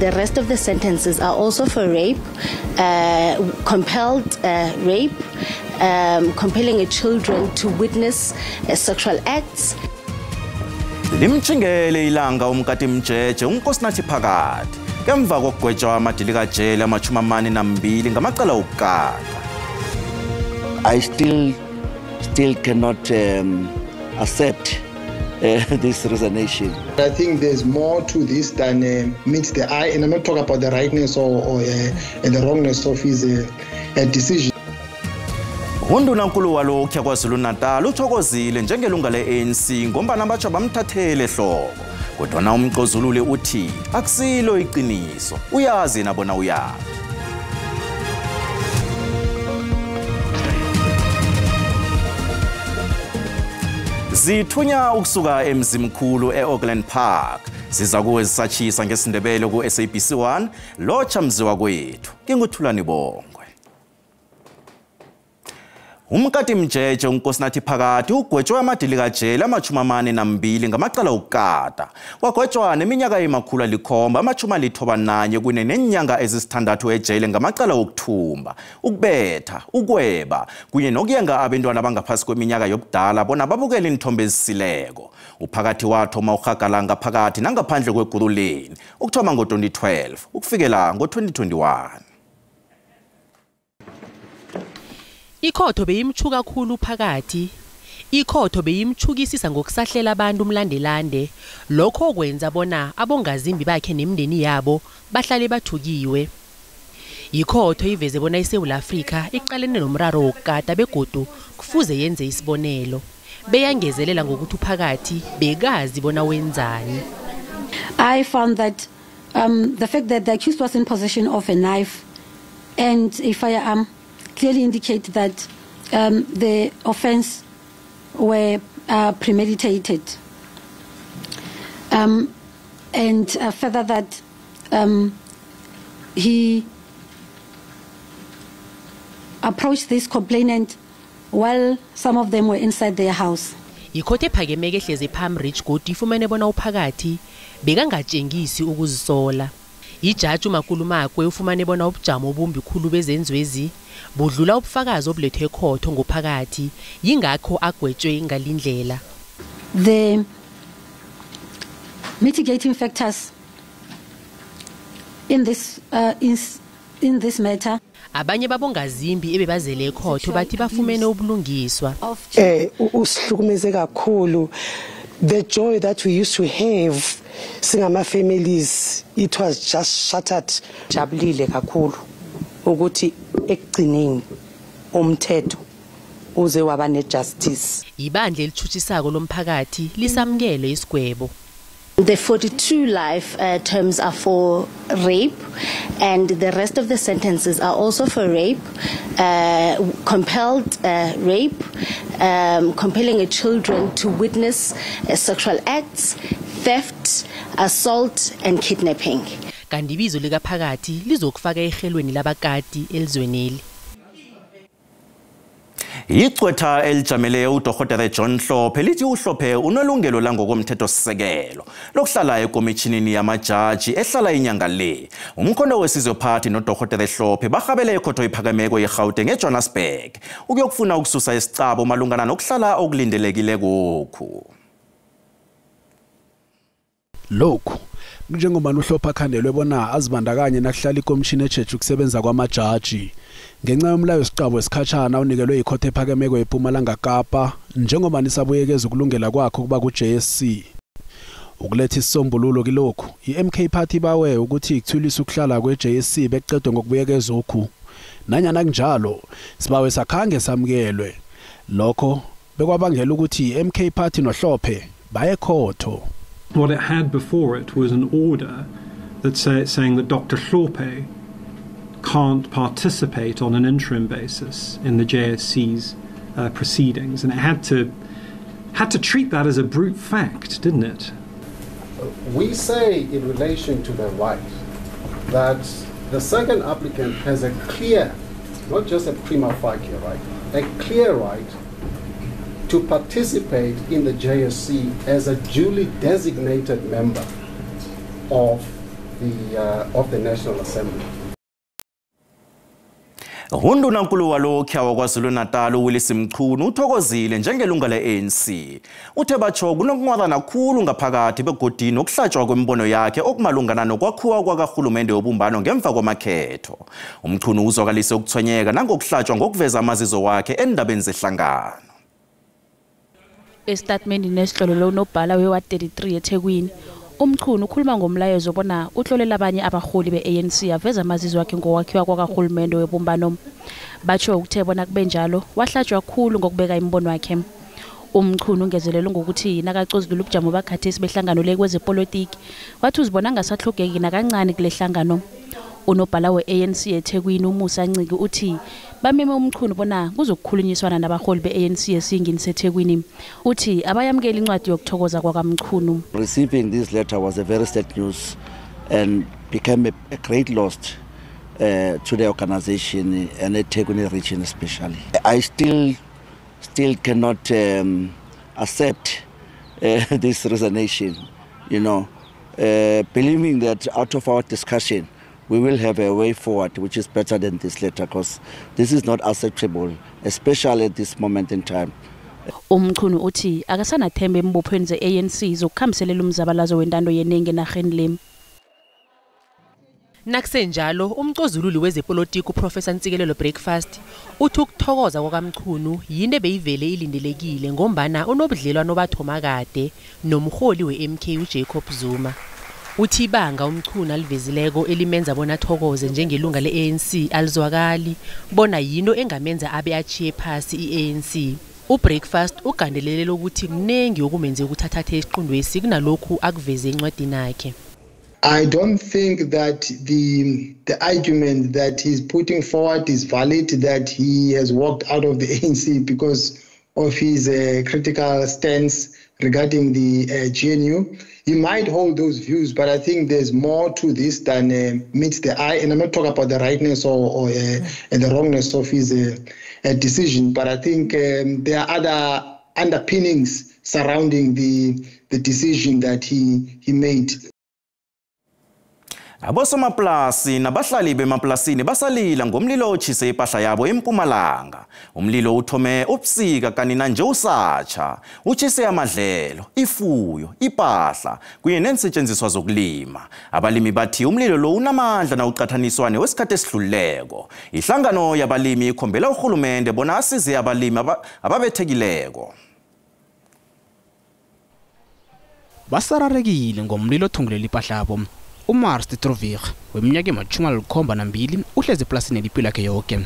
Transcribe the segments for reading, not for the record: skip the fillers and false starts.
the rest of the sentences are also for rape, compelled rape, compelling children to witness sexual acts. Limchingele ilanga umkati mjeje uNkosinathi Phakathi kemva kokugwetshwa amadili kajele ama-42 ngamacala okukata. I still cannot accept this resignation. I think there's more to this than meets the eye, and I'm not talking about the rightness or the wrongness of his decision. Undunankulu walokhu KwaZulu-Natal uthokozile njengelunga le-ANC ngombana abatsha bamthathele ehloko. Kodwa uMxozulule uthi akusilo iqiniso, uyazi nabona uyazi. Zithunya ukusuka emzimkhulu eOakland Park siza kuwe sisatshisa ngesindebele ku SABC1 locha mziwa kwethu kinguthulani Bongwe. Umkati mjeje uNkosinathi Phakathi ugwetshwe amadili kajele ama-42 ngamacala okukata. Kwagwetshwa neminyaka emakhulu ama-91 kune nenyanga ezisithandathu ejele ngamacala okuthumba, ukubetha, ukweba kunye nokuyenga abantwana abangaphasi kweminyaka yobudala bona babukele inithombe ezisileko. Uphakathi wathoma urhagala ngaphakathi nangaphandle kweguduleni ukuthoma ngo-2012 ukufikela ngo-2021. Ikhotho beyimchuka kakhulu Phakathi. Ikhotho beyimchukisisa ngokusahlela abantu umlandelande, lokho okwenza bona abongazimbi bakhe nemindeni yabo bahlale bathukiwe. Ikhotho iveze bona iSouth Africa iqalene nomraro wokukata begodu kufuze yenze isibonelo. Beyangezelela ngokuthi Phakathi bekazi bona wenzani. I found that the fact that the accused was in possession of a knife and a firearm clearly indicate that the offense were premeditated, and further that he approached this complainant while some of them were inside their house. Ikhotho ephakemeko ehleze Palm Ridge Court ifumene bona uPhakathi bekangatshengisi ukuzisola. Ijaji uMakulumakwe ufumane bona ubujamo obumbi khulu bezenzwezi budlula ubufakazi obulethwe ekhotho ngoPhakathi, yingakho agwetshwe ngalindlela. The mitigating factors in this matter, abanye babongazimbi ebebazele ekhotho bathi bafumene ubulungiswa. Usihlukumeze kakhulu. The joy that we used to have singama families, it was just shattered. Jabulile kakhulu ukuthi ekugcineni umthetho uze waba nejustice. Ibandla elithutshisako lomphakathi lisamkele isigwebo. The 42 life terms are for rape, and the rest of the sentences are also for rape, compelled rape, compelling children to witness sexual acts, theft, assault, and kidnapping. Kanti ibizo lika Phakathi lizokufaka ehelweni labakati elizweneli. Icwetha elijamele uDr John Hlophe lithi uHlophe unelungelo langokomthetho sisekelo lokuhlala ekomitjhinini yamajaji ehlala inyanga le. Umkhondo wesizwe phathi noDr Hlophe bahabele ekhotho ephakemeko yeGauteng eJohannesburg ukuyokufuna ukususa isicabo malungana nokuhlala okulindelekile kokhu. Lokhu njengoba uHlophe akhandelwe bona azibandakanye nakuhlala ikomishini ejeje ukusebenza kwamajaji ngenxa yomlayo wesicabo esikhatshana unikelwe ikhotho ephakemeko eMpumalanga Kapa njengoba nisabuyekeza ukulungela kwakhe kuba ku-JSC. Ukuletha isisombululo kilokhu iMK Party bawe ukuthi ikuthulisa ukuhlala kwe-JSC beqedwe ngokubuyekeza okhu. Nanyana kunjalo sibawe sakhange samukelwe. Lokho bekwabangela ukuthi iMK Party noHlophe baye ekhotho. What it had before it was an order that saying that Dr. Hlophe can't participate on an interim basis in the JSC's proceedings, and it had to treat that as a brute fact, didn't it? We say in relation to the right that the second applicant has a clear, not just a prima facie right, a clear right to participate in the JSC as a duly designated member of the National Assembly. Undunankulu walokhu waKwaZulu-Natal uWillis Mchunu uthokozile njengelunga le-ANC. Uthe batsho kunokunqwala kakhulu ngaphakathi begodini okuhlatshwa kwembono yakhe okumalungana nokwakhiwa kwakahulumende wobumbano ngemva kwamakhetho. Umchunu uzwakalise ukuthonyeka nangokuhlatshwa ngokuveza amazizo wakhe endabeni zehlangano. Estatement neshlolo nobhala we 33 eThekwini. Umchunu ukhuluma ngomlayezo bona uhlolela abanye abaholi be-ANC aveza amazizo wakhe ngokwakhiwa kwakahulumende webumbano. Batsho ukuthe bona kube njalo wahlatshwa kakhulu ngokubeka imbono wakhe. Umchunu ungezelela ngokuthi nakacozulula ubujamo bakhathesi behlangano lekwezepolitiki wathi uzibona ngasahlogeki nakancane kule hlangano. Unobhala we-ANC eThekwini uMusa Nciki uthi bameme umchunu bona kuzokukhulunyiswana nabaholi be-ANC esingini seThekwini. Uthi abayamkela incwadi yokuthokoza kwakamchunu. Receiving this letter was a very sad news and became a great loss to the organization and the Thekwini region especially. I still cannot accept this resignation, believing that out of our discussion we will have a way forward which is better than this letter, because this is not acceptable, especially at this moment in time. Umchunu uthi akasanathemba embophweni ze-ANC zokukhambiselela umzabalazo wentando yeningi enarheni le. Nakusenjalo umcozululi wezepolitiki uProfessor Ntsikelelo Breakfast uthi ukuthokoza kwakamchunu yinto ebeyivele ilindelekile ngombana unobudlelwano bathoma kade nomholi we-MK uJacob Zuma. Uthi ibanga umchunu alivezileko elimenza bona athokoze njengelunga le-ANC alizwakali bona yinto engamenza abe achiye phasi i-ANC. uBreakfast ugandelelele ukuthi kunengi okumenze ukuthi athathe isiqundwesi kunalokhu akuveze encwadini yakhe. I don't think that the argument that he's putting forward is valid, that he has walked out of the ANC because of his critical stance regarding the GNU. He might hold those views, but I think there's more to this than meets the eye. And I'm not talking about the rightness or the wrongness of his decision, but I think there are other underpinnings surrounding the decision that he made. Abosomaplasi nabahlali bemaplasini basalila ngomlilo otshise impahla yabo eMpumalanga. Umlilo uthome ubusika kanina nje usatsha, utshise amadlelo, ifuyo, impahla kunye nensetshenziswa zokulima. Abalimi bathi umlilo lo unamandla na uqathaniswane wesikhathi esidluleko. Ihlangano yabalimi ikhombela uhulumende bona asize abalimi ababethekileko. Basararekile ngomlilo othungulela impahla yabo. Umars Strovier weminyaka ema-72 uhlezi eplasini elipilo yakhe yonke.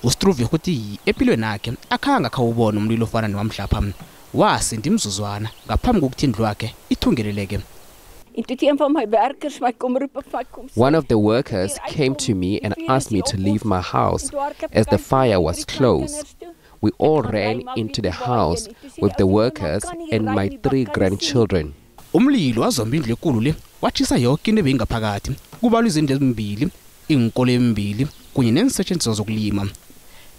uStrovier uthi empilweni yakhe akhanga khawubona umlilo ofana nowamhlapha. Wasinda imzuzwana ngaphambi kokuthi indlu yakhe ithungeleleke. One of the workers came to me and asked me to leave my house as the fire was close. We all ran into the house with the workers and my 3 grandchildren. Umlilo wazomba indlu enkulu le watshisa yonke into ebeyingaphakathi. Kubalwa izindlu ezimbili, inkolo embili kunye nensetshenziswa zokulima.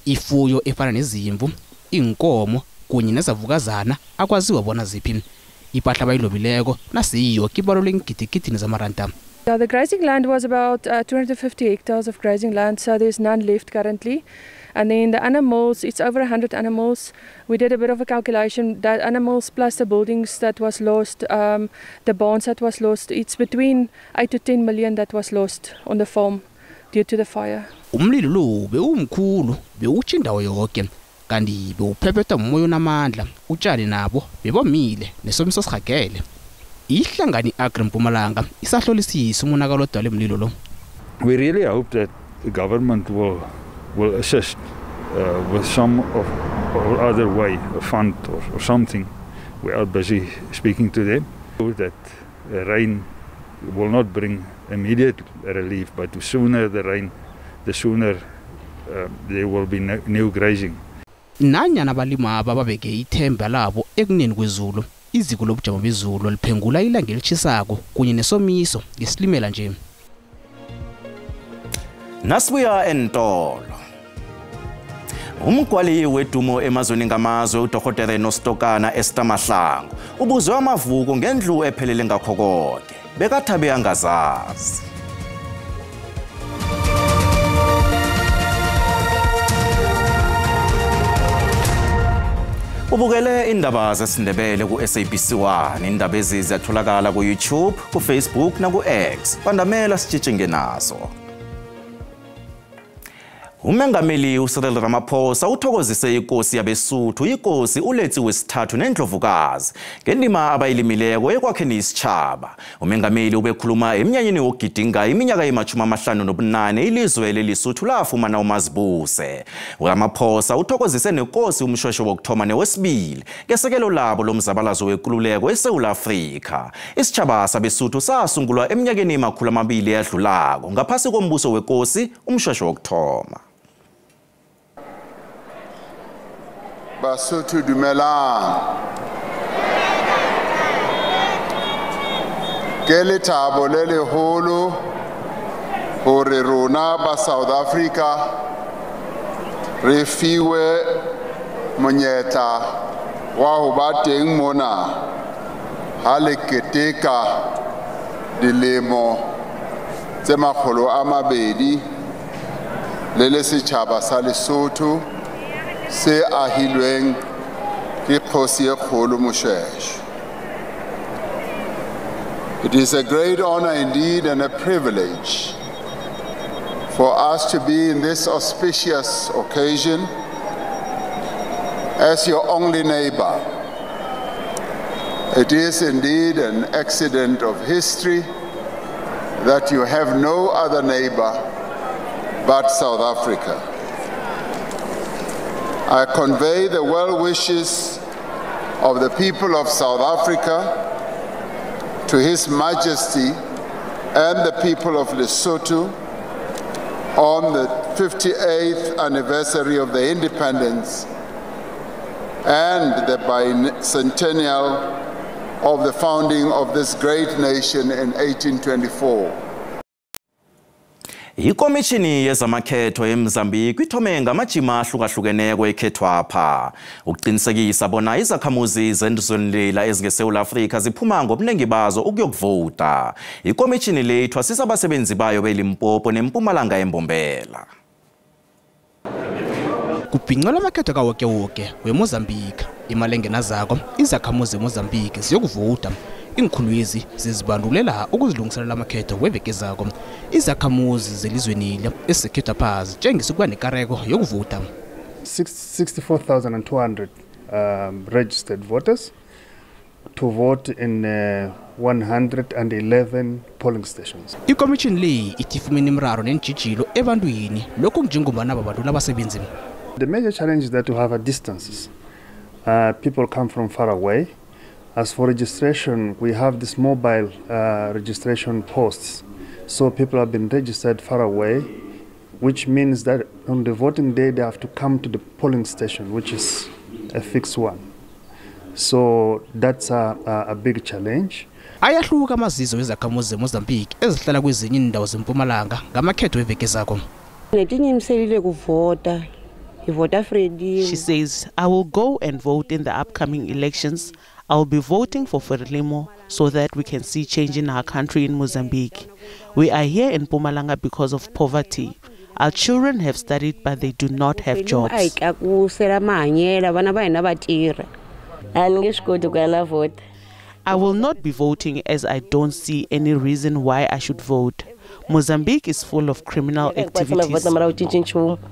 Ifuyo efana nezimvu, inkomo kunye nezavukazana akwaziwa bona ziphi. Impahla abayilobileko nasiyo kibalole ngigidigidini zamaranda. The grazing land was about 250 hectares of grazing land, so there's none left currently. And then the animals, it's over 100 animals. We did a bit of a calculation that animals plus the buildings that was lost, the barns that was lost, it's between 8 to 10 million that was lost on the farm due to the fire. Umlilo lo bewumkhulu, bewutsha indawo yonke. Kanti bewuphephetha umoya onamandla, utshani nabo bebomile nesomiso sihagele. Ihlangani Agri Mpumalanga isahlolisisa umonakalo odala emlilo lo. We really hope that the government will assist with some or other way, a fund or something. We are busy speaking to them. That rain will not bring immediate relief, but the sooner the rain, the sooner there will be new grazing. Nanyana abalimi aba babeke ithemba labo ekuneni kwezulu, iziko lobujamo bezulu liphengula ilanga elitshisako kunye nesomiso ngesilimela nje. Nasibuya entolo. Umgwali wedumo emazweni ngamazwe uDokotela Nostokana Esther Mahlangu ubuzwe amavuko ngendlu ephelele ngakho konke bekathabe angazazi. Ubukele indaba zesindebele ku SABC1 indaba ezi ziyatholakala ku YouTube, ku Facebook na ku X. Bandamela sitshitshinge nazo. Umengameli uCyril Ramaphosa uthokozise inkosi yabeSuthu inkosi uLetsi wesithathu neNdlovukazi ngendima abayilimileko ekwakheni isitshaba. Umengameli ubekhuluma eminyanyeni wokugidinga iminyaka ye-58 ilizwe leLesotho lafumana umazibuse. uRamaphosa uthokozise nenkosi umshweshwe wokthoma newesibili ngesekelo labo lomzabalazo wenkululeko eSouth Africa. Isitshaba sabeSuthu sasungulwa eminyakeni ye-200 eyadlulako ngaphasi kombuso wenkosi umshweshwe wokthoma. Basotho dumelang. Ke lethabo le leholo hore rona ba South Africa re fiwe monyetla wa ho ba teng mona ha le keteka dilemo tse 200 le setjhaba sa Lesotho se ahilweng ke kgosi e kgolo Moshweshwe. It is a great honor indeed and a privilege for us to be in this auspicious occasion as your only neighbor. It is indeed an accident of history that you have no other neighbor but South Africa. I convey the well wishes of the people of South Africa to His Majesty and the people of Lesotho on the 58th anniversary of the independence and the bicentennial of the founding of this great nation in 1824. Ikomishini yezamakhetho eMozambique ithome ngamajima ahlukahlukeneko ekhethwapha ukuqinisekisa bona izakhamuzi zendizonlela ezingeSouth Africa ziphuma ngobunengi bazo ukuyokuvota. Ikomishini le ithwasisa abasebenzi bayo beLimpopo neMpumalanga eMbombela. Kubhincelwa amakhetho kawoke weMozambique imalenge nazako izakhamuzi eMozambique ziyokuvota. Inkhulwezi zizibandulela ukuzilungiselela amakhetho weveke zako. Izakhamuzi zelizweni esekhethwapha zitshengisa nekareko yokuvota. 64,200 registered voters to vote in 111 polling stations. Ikomishini le itifumene imiraro nenjijilo ebantwini lokho njengombana abantu nabasebenzi. The major challenge is that you have distances. People come from far away. As for registration, we have this mobile registration posts. So people have been registered far away, which means that on the voting day, they have to come to the polling station, which is a fixed one. So that's a big challenge. Ayahluka amazizo wezakhamuzi eMozambique ezihlala kwezinye indawo zeMpumalanga ngamakhetho weveke zako. She says, I will go and vote in the upcoming elections. I will be voting for Frelimo so that we can see change in our country in Mozambique. We are here in Mpumalanga because of poverty. Our children have studied but they do not have jobs. I will not be voting as I don't see any reason why I should vote. Mozambique is full of criminal activities.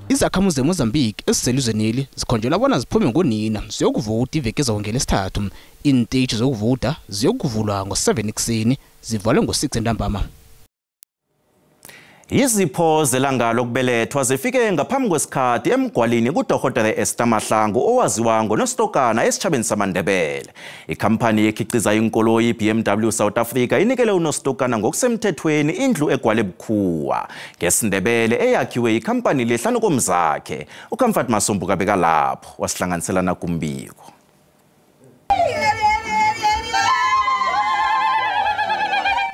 Izakhamuzi eMozambique eziselizweneli zikhonjelwa bona ziphume ngonina ziyokuvota iveke zongelesithathu. Inteji zokuvota ziyokuvulwa ngo7 ekseni zivalwe ngo6 ntambama. Izipho zelanga lokubelethwa zifike ngaphambi kwesikhathi emgwalini kuDokotela Esther Mahlangu owaziwa ngoNostokana esitshabeni samaNdebele. Ikhampani ekhiqiza inkoloyi BMW South Africa inikele uNostokana ngokusemthethweni indlu egwale bukhuwa ngesindebele eyakhiwe ikhampani lehlanu komzakhe. uComfort Masombuka beka lapho wasihlanganisela nakumbiko.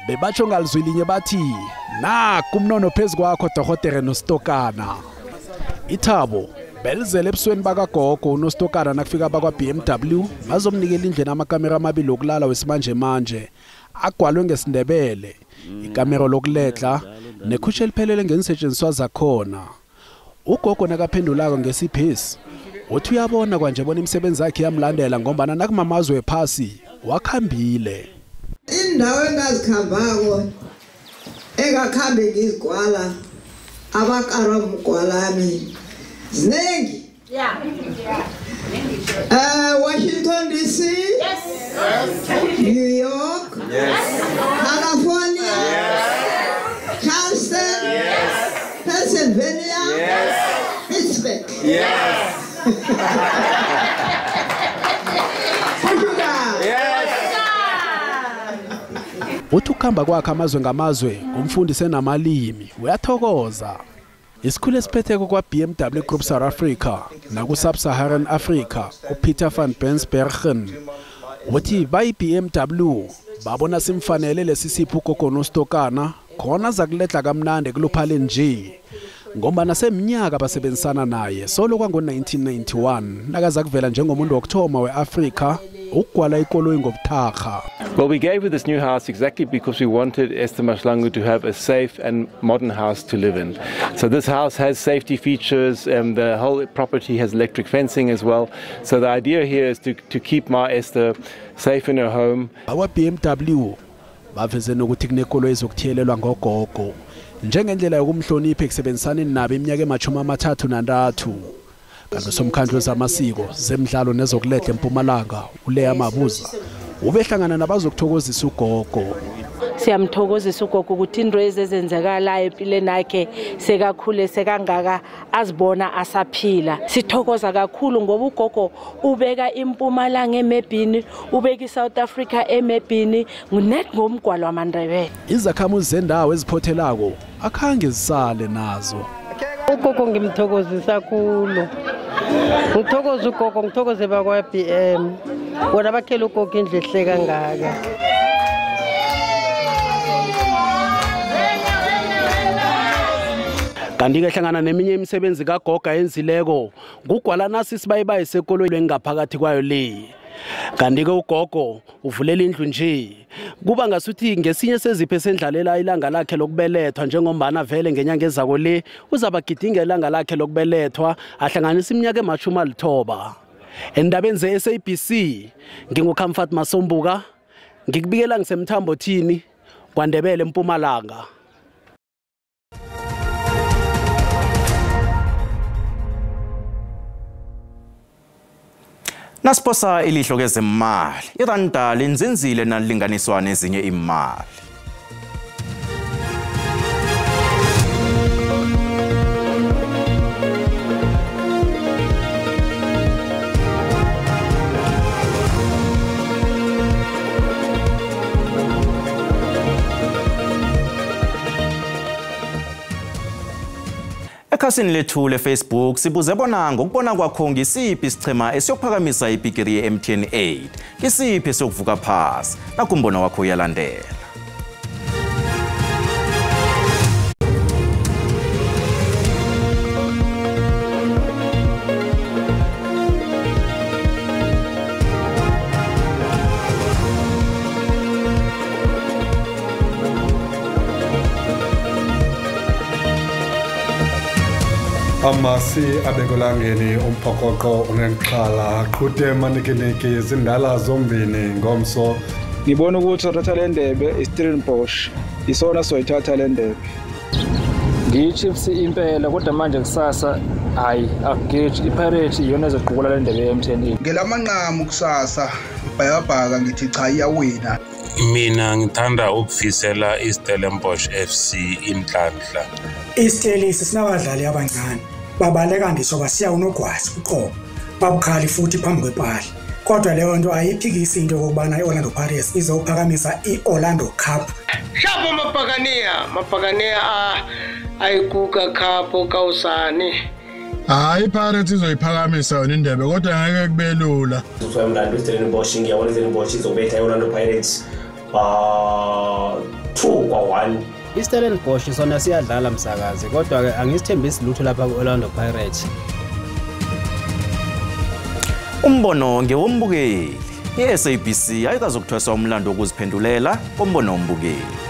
Bebatsho ngalizwilinye bathi kumnono phezu kwakho Dokotela Nostokana. Ithabo belizele ebusweni bakagogo uNostokana nakufika bakwa BMW bazomnikela indlela amakamera amabili okulala wesimanje manje agwalwe ngesindebele ikamera lokuledla nekhushe liphelele ngenisetshenziswa zakhona. Ugogo nakaphendulako ngesiphesi uthi uyabona kwanje bona imisebenzi yakhe yamlandela ngoba nakumamazwe phasi wakhambile. Indawo engazikhambako engakhambe ngizigwala abakara umgwalami zinengi. Washington DC, yes. New York, yes. California, yes. Charleston, yes. Pennsylvania, yes. Pittsburgh, yes. Uthi ukuhamba kwakhe amazwe ngamazwe ngumfundi senamalimi uyathokoza. Isikhulu esiphetheko kwa BMW Group South Africa naku Sub-Saharan Africa uPeter van Bensbergen uthi bayi BMW babona simfanele lesisipho ugogo uNostokana khona zakuledla kamnandi kuluphaleni nje ngoba naseminyaka basebenzisana naye solo kwango 1991 nakaza kuvela njengomuntu wokuthoma weAfrica ukugwala ikoloyi ngobutharha. Well, we gave her this new house exactly because we wanted Esther Mahlangu to have a safe and modern house to live in. So this house has safety features and the whole property has electric fencing as well. So the idea here is to keep my Esther safe in her home. Our BMW baveze nokuthi kunekoloyi zokuthiyelelwa ngogogo njengendlela yokumhlonipha ekusebenzisana nabo iminyaka ema-33. Kanti somkhandlu zamasiko zemidlalo nezokuledla eMpumalanga uLeya Mabuza ubehlangana nabazokuthokozisa ugogo. Siyamthokozisa ugogo ukuthi into ezenzekala empilweni yakhe sekakhule sekangaka azibona asaphila. Sithokoza kakhulu ngoba ugogo ubeka iMpumalanga emebhini, ubeka iSouth Africa emebhini, ngunet ngomgwalo wamaNdebele. Izakhamuzi zendawo eziphothelako akhange zisale nazo. Ugogo ngimthokozisa kakhulu. Ngithokoza ugogo, ngithokoze bakwa BM. Bona bakhela ugogo indle ehle kangaka. Kanti ke hlangana neminye imisebenzi kagogo enzileko kugwala nasi sibayibaye sekolweni engaphakathi kwayo le. Kanti ke ugogo uvulela indlu nje kuba ngasuthi ngesinye seziphe sendlalela ilanga lakhe lokubelethwa njengombana vele ngenyanga ezako le uzabagidinga ilanga lakhe lokubelethwa ahlanganisa iminyaka ema-90. Endabeni ze-SABC nginguKamfat Masombuka ngikubikela ngisemthambo thini kwaNdebele eMpumalanga. Nasiposa ilihlo kezemali, iranda linzinzile nalinganiswa nezinye imali. Ekhasini lethu leFacebook sibuze bona ngokubona kwakho ngisiphi isichema esiyokuphakamisa ibhigiri ye-MTN 8 ngisiphi esiyokuvuka phasi nakumbono wakho uyalandela. Amasi abekolangeni umphokoqo unenqhala aqhute manikiniki zindala zombini ngomso. Ngibona ukuthi uthatha le ndebe iStellenbosch isona soyithatha le ndebe. NgiyiChiefs impela kodwa manje kusasa hayi akugeji iPirates iyona ezoqhubula le ndebe yeMTN. Ngelamanqamu kusasa ibhayabhaka ngithi cha iyawina. Mina ngithanda ukufisela iStellenbosch FC inhlanhla. Isitelisi sinabadlali abancane babaleka ndisoba siya unogwasi uqobo babukhali futhi phambi kwepali kodwa leyo nto ayiphikisi into kokubana iOrlando Pirates izophakamisa iOrlando Cup. Shapo mapakania ayikuka Cup kausani. Hayi Pirates izoyiphakamisa yona indebe kodwa ngeke kube lula. Umlando iStellenbosch ngiyabona iStellenbosch izobetha iOrlando Pirates 2-1. iStellenbosch sona siyadlala msakazi kodwa ke angisithembisi lutho lapha kuOrlando Pirates. Umbono ngewombukeli. I-SABC ayikazokuthweswa umlando wokuziphendulela kombono wombukeli.